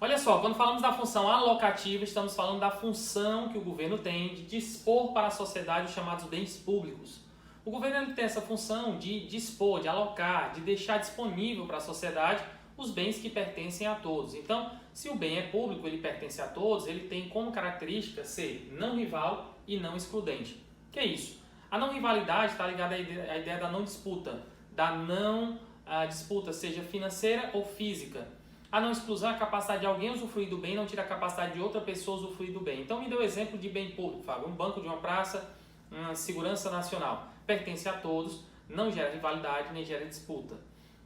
Olha só, quando falamos da função alocativa, estamos falando da função que o governo tem de dispor para a sociedade os chamados bens públicos. O governo ele tem essa função de dispor, de alocar, de deixar disponível para a sociedade os bens que pertencem a todos. Então, se o bem é público, ele pertence a todos, ele tem como característica ser não rival e não excludente. Que é isso? A não rivalidade está ligada à ideia da não disputa, disputa seja financeira ou física. A não exclusão é a capacidade de alguém usufruir do bem, não tira a capacidade de outra pessoa usufruir do bem. Então me dê o exemplo de bem público, Fábio. Um banco de uma praça, uma segurança nacional. Pertence a todos, não gera rivalidade nem gera disputa.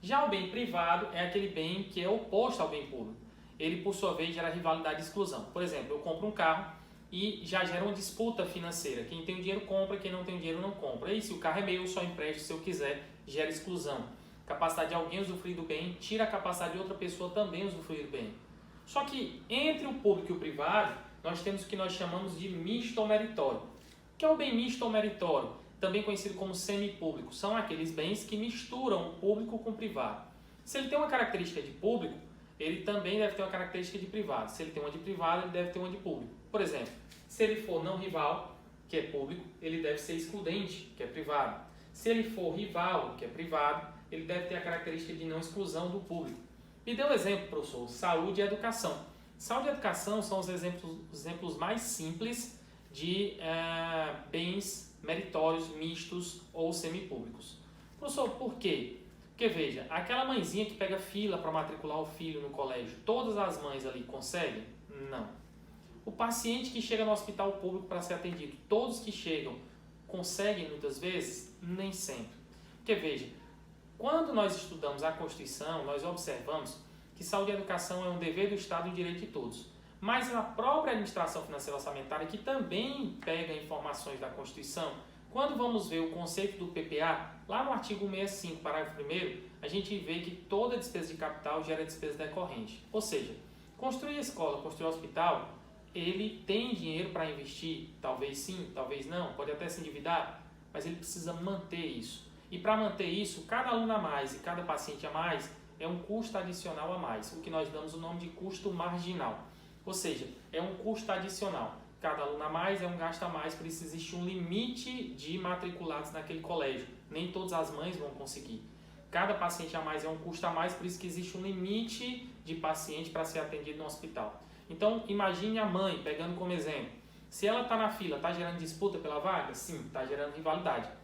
Já o bem privado é aquele bem que é oposto ao bem público. Ele, por sua vez, gera rivalidade e exclusão. Por exemplo, eu compro um carro e já gera uma disputa financeira. Quem tem o dinheiro compra, quem não tem o dinheiro não compra. E se o carro é meu, eu só empresto se eu quiser, gera exclusão. Capacidade de alguém usufruir do bem, tira a capacidade de outra pessoa também usufruir do bem. Só que entre o público e o privado, nós temos o que nós chamamos de misto ou meritório. O que é o bem misto ou meritório? Também conhecido como semipúblico. São aqueles bens que misturam o público com o privado. Se ele tem uma característica de público, ele também deve ter uma característica de privado. Se ele tem uma de privado, ele deve ter uma de público. Por exemplo, se ele for não rival, que é público, ele deve ser excludente, que é privado. Se ele for rival, que é privado, ele deve ter a característica de não exclusão do público. Me dê um exemplo, professor: saúde e educação. Saúde e educação são os exemplos mais simples de bens meritórios, mistos ou semipúblicos. Professor, por quê? Porque veja, aquela mãezinha que pega fila para matricular o filho no colégio, todas as mães ali conseguem? Não. O paciente que chega no hospital público para ser atendido, todos que chegam conseguem muitas vezes? Nem sempre. Porque veja, quando nós estudamos a Constituição, nós observamos que saúde e educação é um dever do Estado e um direito de todos. Mas a própria administração financeira orçamentária, que também pega informações da Constituição, quando vamos ver o conceito do PPA, lá no artigo 165, parágrafo 1º, a gente vê que toda despesa de capital gera despesa decorrente. Ou seja, construir a escola, construir o hospital, ele tem dinheiro para investir? Talvez sim, talvez não, pode até se endividar, mas ele precisa manter isso. E para manter isso, cada aluno a mais e cada paciente a mais é um custo adicional a mais, o que nós damos o nome de custo marginal. Ou seja, é um custo adicional. Cada aluno a mais é um gasto a mais, por isso existe um limite de matriculados naquele colégio. Nem todas as mães vão conseguir. Cada paciente a mais é um custo a mais, por isso que existe um limite de paciente para ser atendido no hospital. Então, imagine a mãe, pegando como exemplo. Se ela está na fila, está gerando disputa pela vaga? Sim, está gerando rivalidade.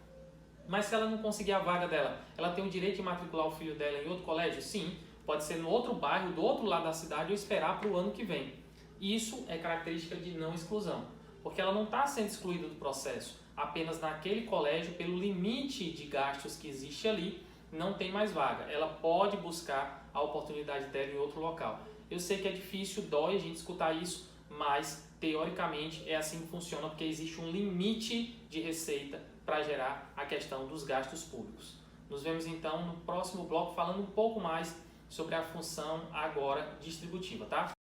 Mas se ela não conseguir a vaga dela, ela tem o direito de matricular o filho dela em outro colégio? Sim, pode ser no outro bairro, do outro lado da cidade, ou esperar para o ano que vem. Isso é característica de não exclusão, porque ela não está sendo excluída do processo. Apenas naquele colégio, pelo limite de gastos que existe ali, não tem mais vaga. Ela pode buscar a oportunidade dela em outro local. Eu sei que é difícil, dói a gente escutar isso, mas teoricamente é assim que funciona, porque existe um limite de receita para gerar a questão dos gastos públicos. Nos vemos então no próximo bloco falando um pouco mais sobre a função agora distributiva, tá?